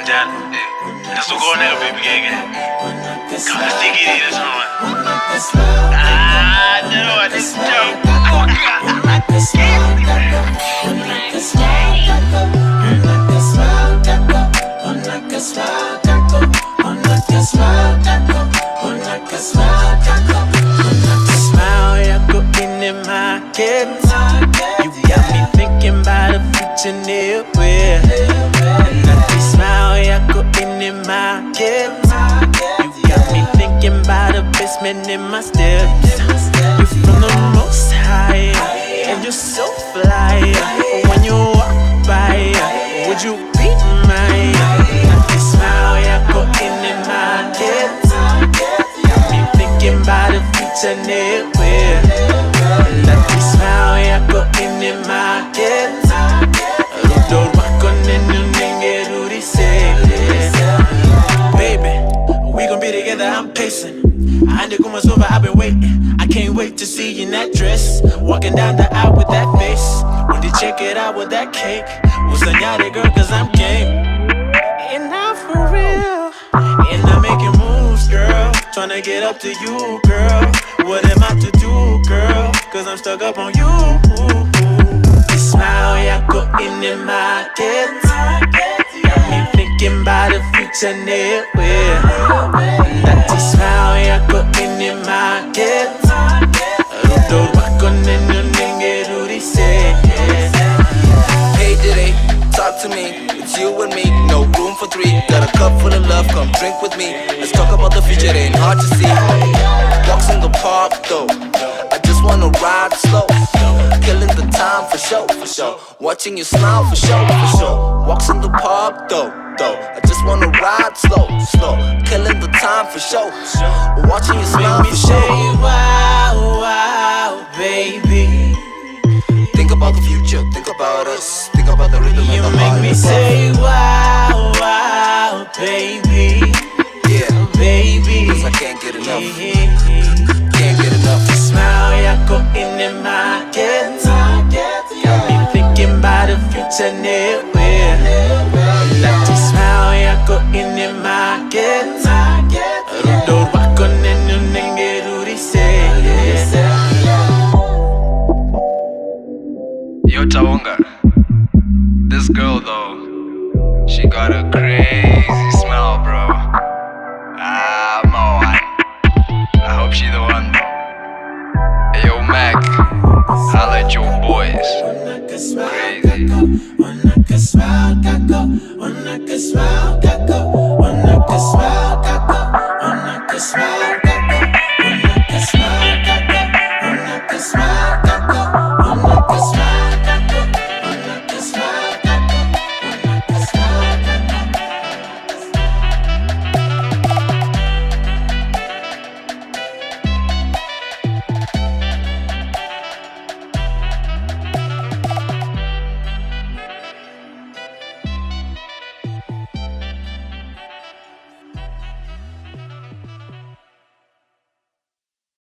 down. Let's go on there, baby gang. Come on, stick it in this one. No, I didn't joke. Oh, God. Smile, Yako in the market. You got me thinking about a future near where. Smile, Yako in the market. You got me thinking about a basement in my steps. You're from the most high, and you're so fly. When you walk by, would you be mine? Smile, Yako in the market. Got me thinking about a future near where. Smile, Yako in the market. We gon' be together, I'm pacing. I know come over, I've been waiting. I can't wait to see you in that dress. Walking down the aisle with that face. When you check it out with that cake. We'll send y'all that girl, cause I'm game. And I'm for real. And I'm making moves, girl. Tryna get up to you, girl. What am I to do, girl? Cause I'm stuck up on you. Smile, Yako in the market. Got me thinking about the future near where. That smile, Yako in the market. Rudo wako nenu nenge ruri say. Hey Diddy, talk to me. It's you and me, no room for three. Got a cup full of love, come drink with me. Let's talk about the future, it ain't hard to see. Walks in the park though, I just wanna ride slow. Killing the time for show, for sure. Watching you smile for show, for sure. Walks in the park though, I just wanna ride slow. Killing the time for show. Watching you smile for show. Say wow, wow, baby. Think about the future, think about us. Think about the rhythm you and the make heart. me say wow, wow, baby. Yeah, baby. Cause I can't get enough. Can't get enough. Smile, Yako in the market. Got me thinking about the future near where. Smile, Yako in the market. Rudo wako nenu nenge ruri say. Yo, Tavonga. This girl though, she got a crazy smell, bro. I'm one. I hope she the one though. Hey, yo, Mac, holla at your boys. Crazy.